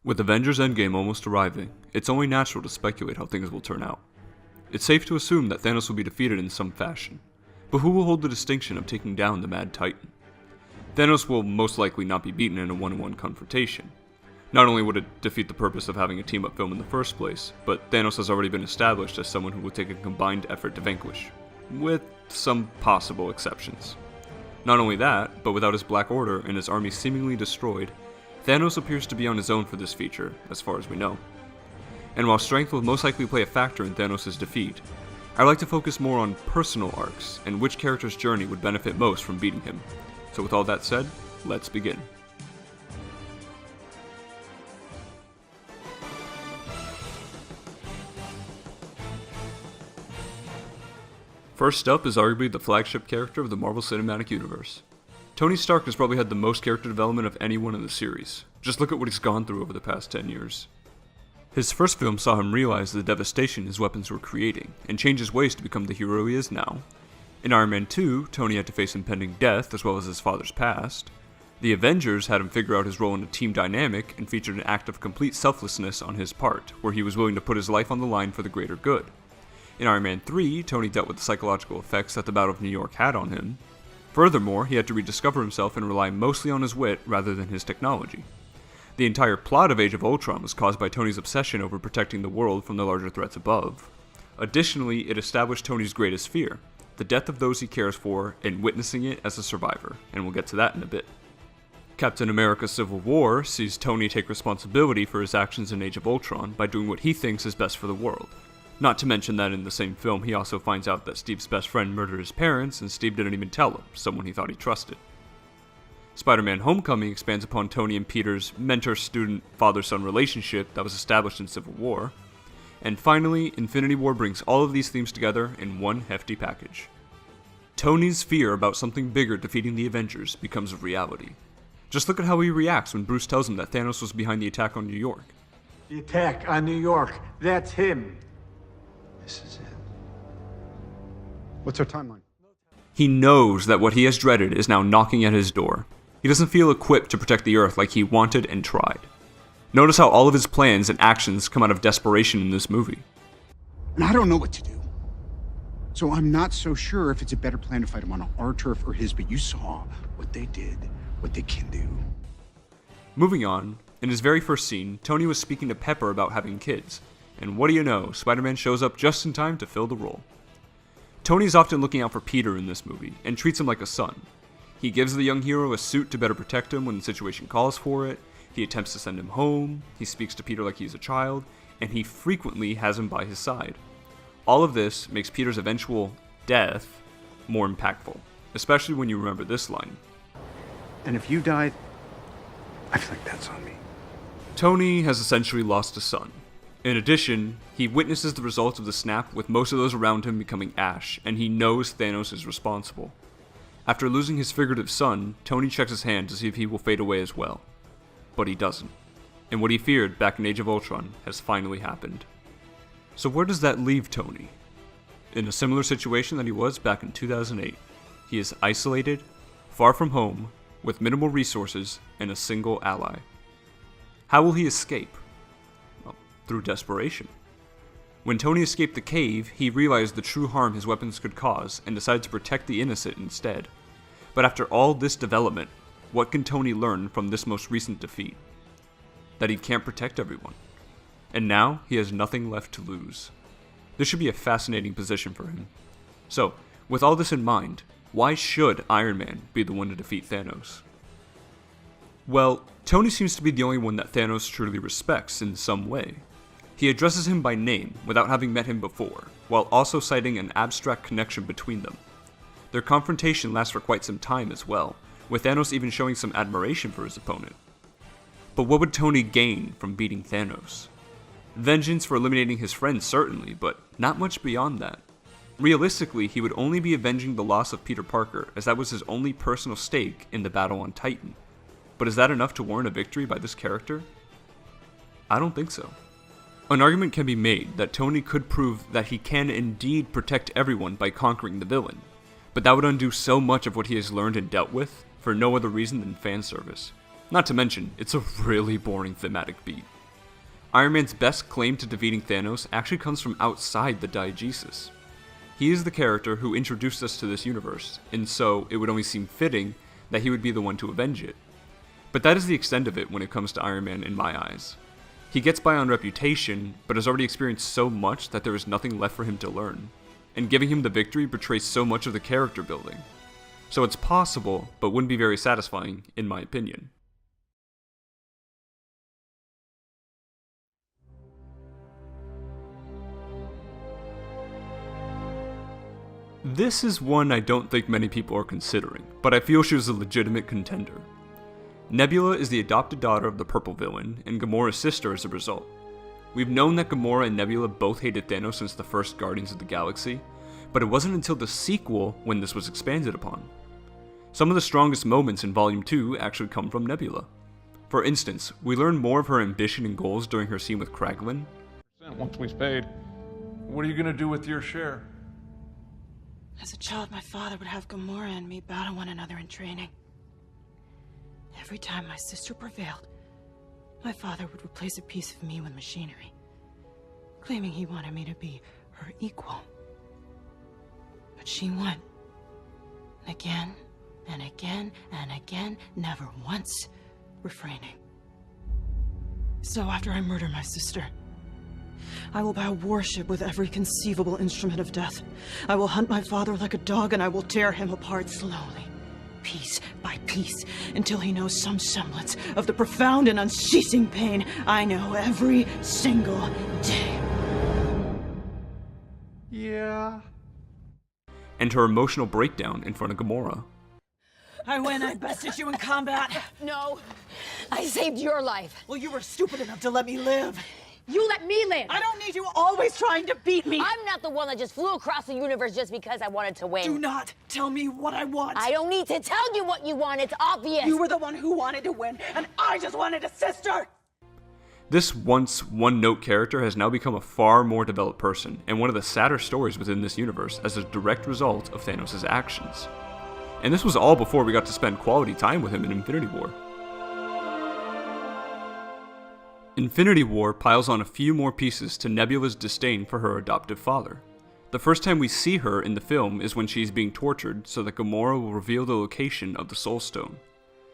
With Avengers Endgame almost arriving, it's only natural to speculate how things will turn out. It's safe to assume that Thanos will be defeated in some fashion, but who will hold the distinction of taking down the Mad Titan? Thanos will most likely not be beaten in a one-on-one confrontation. Not only would it defeat the purpose of having a team-up film in the first place, but Thanos has already been established as someone who will take a combined effort to vanquish, with some possible exceptions. Not only that, but without his Black Order and his army seemingly destroyed, Thanos appears to be on his own for this feature, as far as we know. And while strength will most likely play a factor in Thanos' defeat, I'd like to focus more on personal arcs and which character's journey would benefit most from beating him. So with all that said, let's begin. First up is arguably the flagship character of the Marvel Cinematic Universe. Tony Stark has probably had the most character development of anyone in the series. Just look at what he's gone through over the past 10 years. His first film saw him realize the devastation his weapons were creating, and change his ways to become the hero he is now. In Iron Man 2, Tony had to face impending death as well as his father's past. The Avengers had him figure out his role in a team dynamic and featured an act of complete selflessness on his part, where he was willing to put his life on the line for the greater good. In Iron Man 3, Tony dealt with the psychological effects that the Battle of New York had on him. Furthermore, he had to rediscover himself and rely mostly on his wit rather than his technology. The entire plot of Age of Ultron was caused by Tony's obsession over protecting the world from the larger threats above. Additionally, it established Tony's greatest fear, the death of those he cares for and witnessing it as a survivor, and we'll get to that in a bit. Captain America Civil War sees Tony take responsibility for his actions in Age of Ultron by doing what he thinks is best for the world. Not to mention that in the same film, he also finds out that Steve's best friend murdered his parents, and Steve didn't even tell him, someone he thought he trusted. Spider-Man Homecoming expands upon Tony and Peter's mentor-student, father-son relationship that was established in Civil War. And finally, Infinity War brings all of these themes together in one hefty package. Tony's fear about something bigger defeating the Avengers becomes a reality. Just look at how he reacts when Bruce tells him that Thanos was behind the attack on New York. The attack on New York, that's him. This is it. What's our timeline? He knows that what he has dreaded is now knocking at his door. He doesn't feel equipped to protect the Earth like he wanted and tried. Notice how all of his plans and actions come out of desperation in this movie. And I don't know what to do. So I'm not so sure if it's a better plan to fight him on our turf or his, but you saw what they did, what they can do. Moving on, in his very first scene, Tony was speaking to Pepper about having kids. And what do you know, Spider-Man shows up just in time to fill the role. Tony's often looking out for Peter in this movie, and treats him like a son. He gives the young hero a suit to better protect him when the situation calls for it, he attempts to send him home, he speaks to Peter like he's a child, and he frequently has him by his side. All of this makes Peter's eventual death more impactful, especially when you remember this line. And if you died, I feel like that's on me. Tony has essentially lost a son. In addition, he witnesses the results of the snap with most of those around him becoming ash, and he knows Thanos is responsible. After losing his figurative son, Tony checks his hand to see if he will fade away as well. But he doesn't. And what he feared back in Age of Ultron has finally happened. So where does that leave Tony? In a similar situation that he was back in 2008. He is isolated, far from home, with minimal resources, and a single ally. How will he escape? Through desperation. When Tony escaped the cave, he realized the true harm his weapons could cause and decided to protect the innocent instead. But after all this development, what can Tony learn from this most recent defeat? That he can't protect everyone. And now he has nothing left to lose. This should be a fascinating position for him. So, with all this in mind, why should Iron Man be the one to defeat Thanos? Well, Tony seems to be the only one that Thanos truly respects in some way. He addresses him by name without having met him before, while also citing an abstract connection between them. Their confrontation lasts for quite some time as well, with Thanos even showing some admiration for his opponent. But what would Tony gain from beating Thanos? Vengeance for eliminating his friend certainly, but not much beyond that. Realistically, he would only be avenging the loss of Peter Parker, as that was his only personal stake in the battle on Titan. But is that enough to warrant a victory by this character? I don't think so. An argument can be made that Tony could prove that he can indeed protect everyone by conquering the villain, but that would undo so much of what he has learned and dealt with for no other reason than fan service. Not to mention, it's a really boring thematic beat. Iron Man's best claim to defeating Thanos actually comes from outside the diegesis. He is the character who introduced us to this universe, and so it would only seem fitting that he would be the one to avenge it. But that is the extent of it when it comes to Iron Man in my eyes. He gets by on reputation, but has already experienced so much that there is nothing left for him to learn, and giving him the victory betrays so much of the character building. So it's possible, but wouldn't be very satisfying, in my opinion. This is one I don't think many people are considering, but I feel she was a legitimate contender. Nebula is the adopted daughter of the Purple Villain, and Gamora's sister as a result. We've known that Gamora and Nebula both hated Thanos since the first Guardians of the Galaxy, but it wasn't until the sequel when this was expanded upon. Some of the strongest moments in Volume 2 actually come from Nebula. For instance, we learn more of her ambition and goals during her scene with Kraglin. Once we've paid, what are you gonna do with your share? As a child, my father would have Gamora and me battle one another in training. Every time my sister prevailed, my father would replace a piece of me with machinery, claiming he wanted me to be her equal. But she won. Again, and again, and again, never once refraining. So after I murder my sister, I will buy a warship with every conceivable instrument of death. I will hunt my father like a dog, and I will tear him apart slowly, piece by piece, until he knows some semblance of the profound and unceasing pain I know every single day. Yeah. And her emotional breakdown in front of Gamora. I win. I bested you in combat. No, I saved your life. Well, you were stupid enough to let me live. You let me live. I don't need you always trying to beat me. I'm not the one that just flew across the universe just because I wanted to win. Do not tell me what I want. I don't need to tell you what you want. It's obvious. You were the one who wanted to win, and I just wanted a sister. This once one-note character has now become a far more developed person, and one of the sadder stories within this universe as a direct result of Thanos' actions. And this was all before we got to spend quality time with him in Infinity War. Infinity War piles on a few more pieces to Nebula's disdain for her adoptive father. The first time we see her in the film is when she is being tortured so that Gamora will reveal the location of the Soul Stone.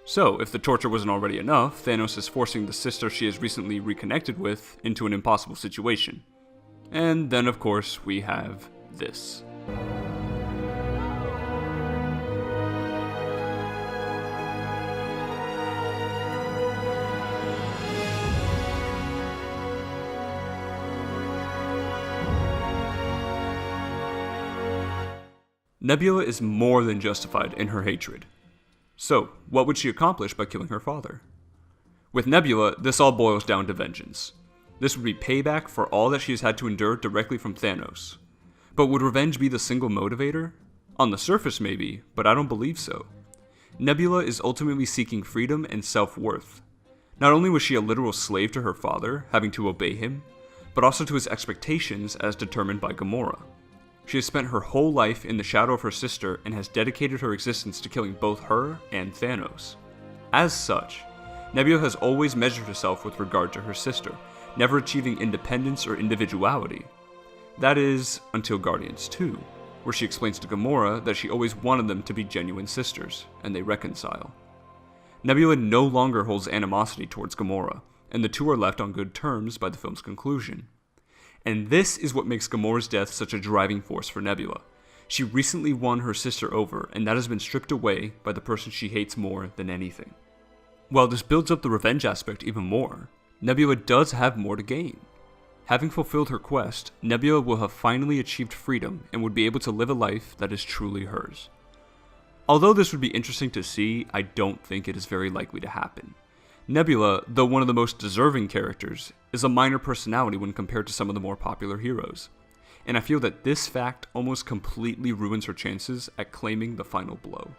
So, if the torture wasn't already enough, Thanos is forcing the sister she has recently reconnected with into an impossible situation. And then, of course, we have this. Nebula is more than justified in her hatred. So, what would she accomplish by killing her father? With Nebula, this all boils down to vengeance. This would be payback for all that she has had to endure directly from Thanos. But would revenge be the single motivator? On the surface maybe, but I don't believe so. Nebula is ultimately seeking freedom and self-worth. Not only was she a literal slave to her father, having to obey him, but also to his expectations as determined by Gamora. She has spent her whole life in the shadow of her sister and has dedicated her existence to killing both her and Thanos. As such, Nebula has always measured herself with regard to her sister, never achieving independence or individuality. That is, until Guardians 2, where she explains to Gamora that she always wanted them to be genuine sisters, and they reconcile. Nebula no longer holds animosity towards Gamora, and the two are left on good terms by the film's conclusion. And this is what makes Gamora's death such a driving force for Nebula. She recently won her sister over, and that has been stripped away by the person she hates more than anything. While this builds up the revenge aspect even more, Nebula does have more to gain. Having fulfilled her quest, Nebula will have finally achieved freedom and would be able to live a life that is truly hers. Although this would be interesting to see, I don't think it is very likely to happen. Nebula, though one of the most deserving characters, is a minor personality when compared to some of the more popular heroes, and I feel that this fact almost completely ruins her chances at claiming the final blow.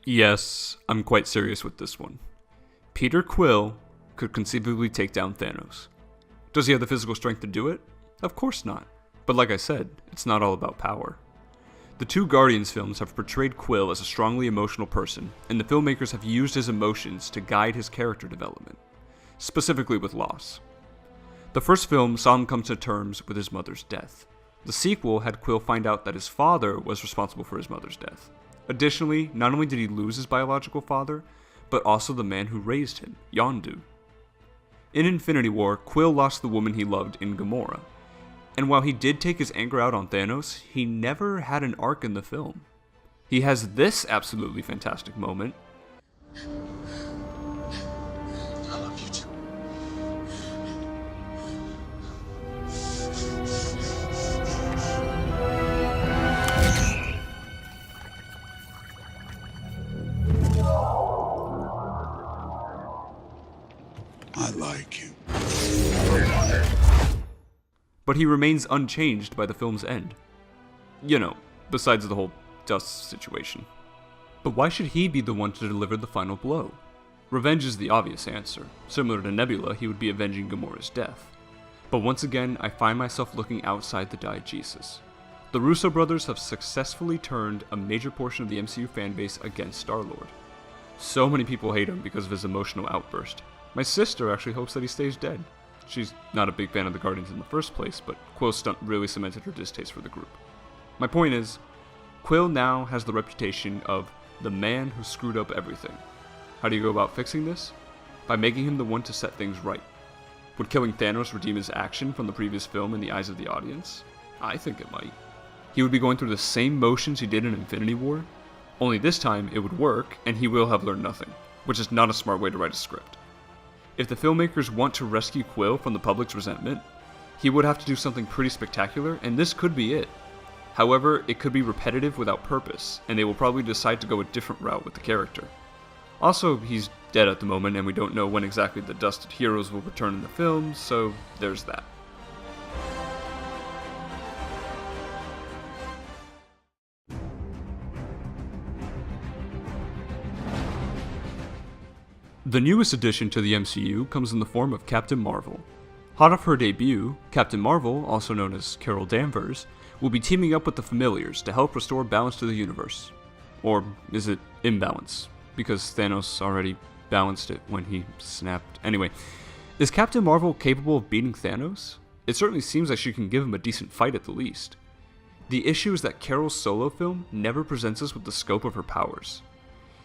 Yes, I'm quite serious with this one. Peter Quill could conceivably take down Thanos. Does he have the physical strength to do it? Of course not. But like I said, it's not all about power. The two Guardians films have portrayed Quill as a strongly emotional person, and the filmmakers have used his emotions to guide his character development, specifically with loss. The first film saw him come to terms with his mother's death. The sequel had Quill find out that his father was responsible for his mother's death. Additionally, not only did he lose his biological father, but also the man who raised him, Yondu. In Infinity War, Quill lost the woman he loved in Gamora. And while he did take his anger out on Thanos, he never had an arc in the film. He has this absolutely fantastic moment. I love you too. I like him. But he remains unchanged by the film's end. You know, besides the whole dust situation. But why should he be the one to deliver the final blow? Revenge is the obvious answer. Similar to Nebula, he would be avenging Gamora's death. But once again, I find myself looking outside the diegesis. The Russo brothers have successfully turned a major portion of the MCU fanbase against Star-Lord. So many people hate him because of his emotional outburst. My sister actually hopes that he stays dead. She's not a big fan of the Guardians in the first place, but Quill's stunt really cemented her distaste for the group. My point is, Quill now has the reputation of the man who screwed up everything. How do you go about fixing this? By making him the one to set things right. Would killing Thanos redeem his action from the previous film in the eyes of the audience? I think it might. He would be going through the same motions he did in Infinity War, only this time it would work and he will have learned nothing, which is not a smart way to write a script. If the filmmakers want to rescue Quill from the public's resentment, he would have to do something pretty spectacular, and this could be it. However, it could be repetitive without purpose, and they will probably decide to go a different route with the character. Also, he's dead at the moment, and we don't know when exactly the Dusted Heroes will return in the film, so there's that. The newest addition to the MCU comes in the form of Captain Marvel. Hot off her debut, Captain Marvel, also known as Carol Danvers, will be teaming up with the Familiars to help restore balance to the universe. Or is it imbalance? Because Thanos already balanced it when he snapped. Anyway, is Captain Marvel capable of beating Thanos? It certainly seems like she can give him a decent fight at the least. The issue is that Carol's solo film never presents us with the scope of her powers.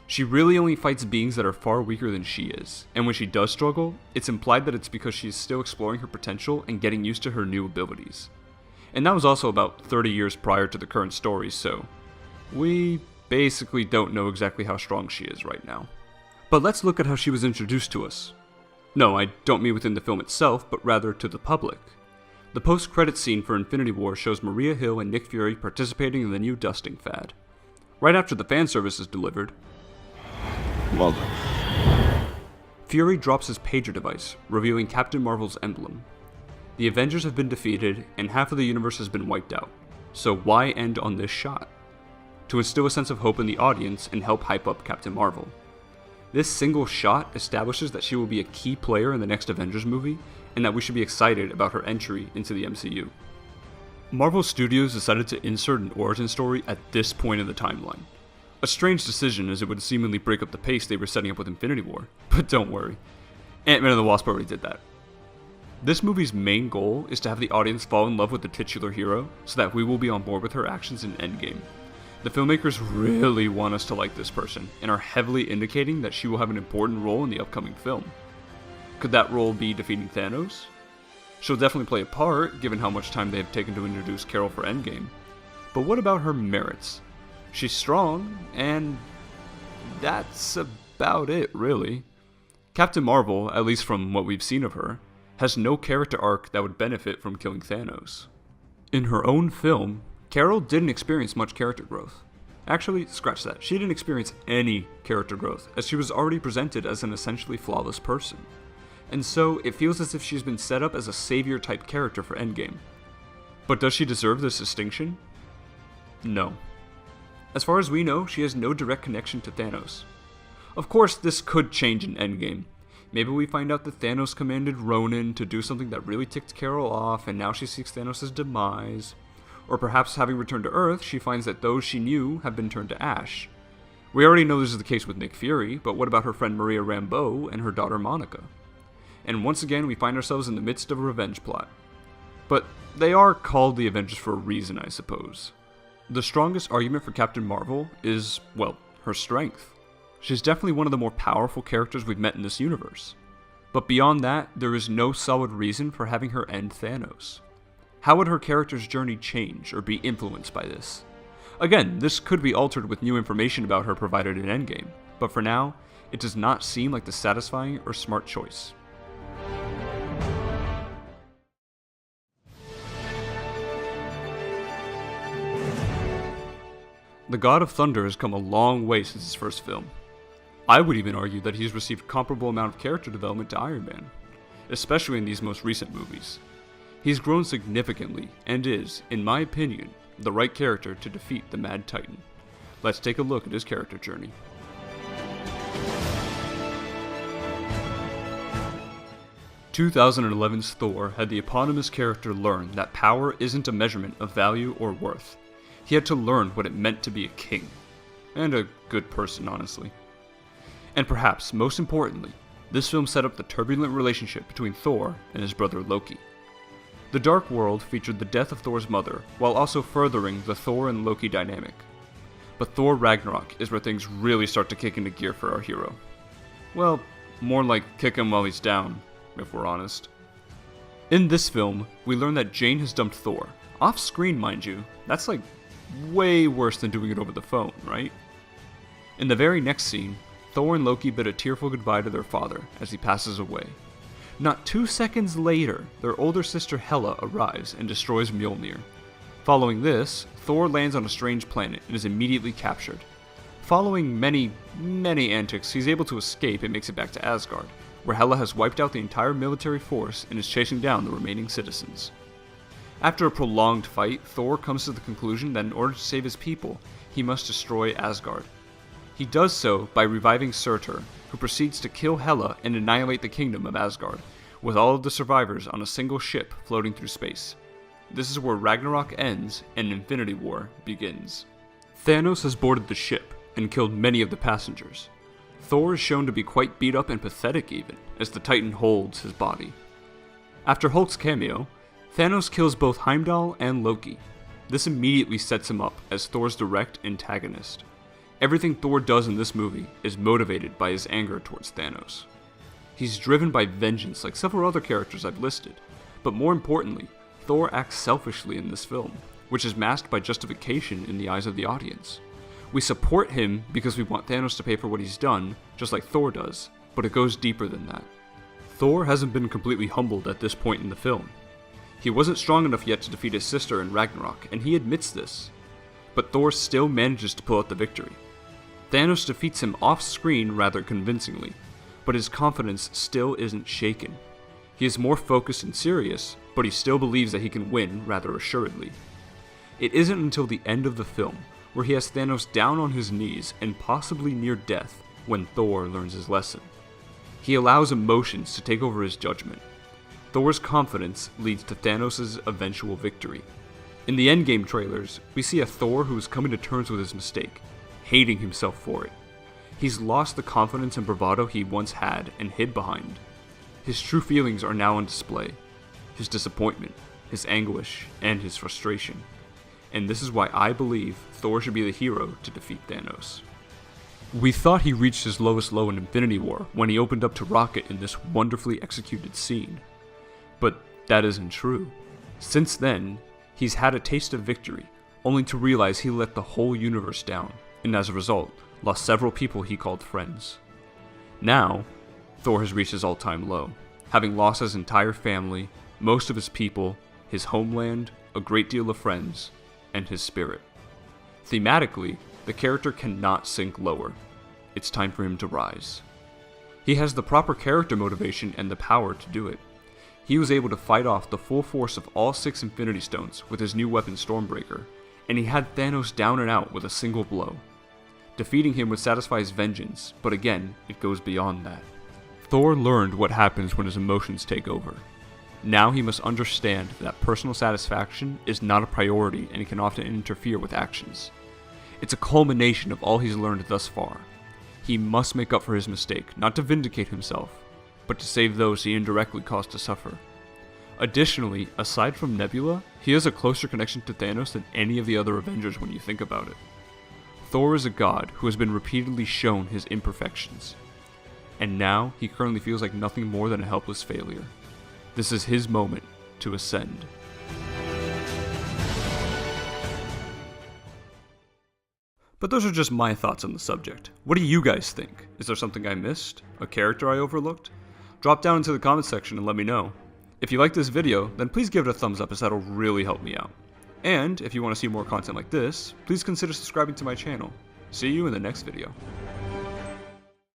She really only fights beings that are far weaker than she is, and when she does struggle, it's implied that it's because she is still exploring her potential and getting used to her new abilities. And that was also about 30 years prior to the current story, so we basically don't know exactly how strong she is right now. But let's look at how she was introduced to us. No, I don't mean within the film itself, but rather to the public. The post-credits scene for Infinity War shows Maria Hill and Nick Fury participating in the new dusting fad. Right after the fan service is delivered, Well done. Fury drops his pager device, revealing Captain Marvel's emblem. The Avengers have been defeated, and half of the universe has been wiped out, so why end on this shot? To instill a sense of hope in the audience and help hype up Captain Marvel. This single shot establishes that she will be a key player in the next Avengers movie, and that we should be excited about her entry into the MCU. Marvel Studios decided to insert an origin story at this point in the timeline. A strange decision, as it would seemingly break up the pace they were setting up with Infinity War, but don't worry, Ant-Man and the Wasp already did that. This movie's main goal is to have the audience fall in love with the titular hero, so that we will be on board with her actions in Endgame. The filmmakers really want us to like this person, and are heavily indicating that she will have an important role in the upcoming film. Could that role be defeating Thanos? She'll definitely play a part, given how much time they have taken to introduce Carol for Endgame. But what about her merits? She's strong, and that's about it, really. Captain Marvel, at least from what we've seen of her, has no character arc that would benefit from killing Thanos. In her own film, Carol didn't experience much character growth. Actually, scratch that. She didn't experience any character growth, as she was already presented as an essentially flawless person. And so, it feels as if she's been set up as a savior-type character for Endgame. But does she deserve this distinction? No. As far as we know, she has no direct connection to Thanos. Of course, this could change in Endgame. Maybe we find out that Thanos commanded Ronan to do something that really ticked Carol off, and now she seeks Thanos' demise. Or perhaps, having returned to Earth, she finds that those she knew have been turned to ash. We already know this is the case with Nick Fury, but what about her friend Maria Rambeau and her daughter Monica? And once again, we find ourselves in the midst of a revenge plot. But they are called the Avengers for a reason, I suppose. The strongest argument for Captain Marvel is, well, her strength. She's definitely one of the more powerful characters we've met in this universe. But beyond that, there is no solid reason for having her end Thanos. How would her character's journey change or be influenced by this? Again, this could be altered with new information about her provided in Endgame, but for now, it does not seem like the satisfying or smart choice. The God of Thunder has come a long way since his first film. I would even argue that he's received comparable amount of character development to Iron Man, especially in these most recent movies. He's grown significantly and is, in my opinion, the right character to defeat the Mad Titan. Let's take a look at his character journey. "2011's Thor had the eponymous character learn that power isn't a measurement of value or worth. He had to learn what it meant to be a king. And a good person, honestly. And perhaps most importantly, this film set up the turbulent relationship between Thor and his brother Loki. The Dark World featured the death of Thor's mother, while also furthering the Thor and Loki dynamic. But Thor Ragnarok is where things really start to kick into gear for our hero. Well, more like kick him while he's down, if we're honest. In this film, we learn that Jane has dumped Thor. Off screen, mind you. That's like way worse than doing it over the phone, right? In the very next scene, Thor and Loki bid a tearful goodbye to their father as he passes away. Not 2 seconds later, their older sister Hela arrives and destroys Mjolnir. Following this, Thor lands on a strange planet and is immediately captured. Following many antics, he's able to escape and makes it back to Asgard, where Hela has wiped out the entire military force and is chasing down the remaining citizens. After a prolonged fight, Thor comes to the conclusion that in order to save his people, he must destroy Asgard. He does so by reviving Surtur, who proceeds to kill Hela and annihilate the kingdom of Asgard, with all of the survivors on a single ship floating through space. This is where Ragnarok ends and Infinity War begins. Thanos has boarded the ship and killed many of the passengers. Thor is shown to be quite beat up and pathetic even, as the Titan holds his body. After Hulk's cameo, Thanos kills both Heimdall and Loki. This immediately sets him up as Thor's direct antagonist. Everything Thor does in this movie is motivated by his anger towards Thanos. He's driven by vengeance like several other characters I've listed, but more importantly, Thor acts selfishly in this film, which is masked by justification in the eyes of the audience. We support him because we want Thanos to pay for what he's done, just like Thor does, but it goes deeper than that. Thor hasn't been completely humbled at this point in the film. He wasn't strong enough yet to defeat his sister in Ragnarok, and he admits this. But Thor still manages to pull out the victory. Thanos defeats him off-screen rather convincingly, but his confidence still isn't shaken. He is more focused and serious, but he still believes that he can win rather assuredly. It isn't until the end of the film, where he has Thanos down on his knees and possibly near death, when Thor learns his lesson. He allows emotions to take over his judgment. Thor's confidence leads to Thanos' eventual victory. In the Endgame trailers, we see a Thor who is coming to terms with his mistake, hating himself for it. He's lost the confidence and bravado he once had and hid behind. His true feelings are now on display. His disappointment, his anguish, and his frustration. And this is why I believe Thor should be the hero to defeat Thanos. We thought he reached his lowest low in Infinity War when he opened up to Rocket in this wonderfully executed scene. But that isn't true. Since then, he's had a taste of victory, only to realize he let the whole universe down, and as a result, lost several people he called friends. Now, Thor has reached his all-time low, having lost his entire family, most of his people, his homeland, a great deal of friends, and his spirit. Thematically, the character cannot sink lower. It's time for him to rise. He has the proper character motivation and the power to do it. He was able to fight off the full force of all 6 Infinity Stones with his new weapon Stormbreaker, and he had Thanos down and out with a single blow. Defeating him would satisfy his vengeance, but again, it goes beyond that. Thor learned what happens when his emotions take over. Now he must understand that personal satisfaction is not a priority and it can often interfere with actions. It's a culmination of all he's learned thus far. He must make up for his mistake, not to vindicate himself, but to save those he indirectly caused to suffer. Additionally, aside from Nebula, he has a closer connection to Thanos than any of the other Avengers when you think about it. Thor is a god who has been repeatedly shown his imperfections, and now he currently feels like nothing more than a helpless failure. This is his moment to ascend. But those are just my thoughts on the subject. What do you guys think? Is there something I missed? A character I overlooked? Drop down into the comments section and let me know. If you like this video, then please give it a thumbs up as that'll really help me out. And if you want to see more content like this, please consider subscribing to my channel. See you in the next video.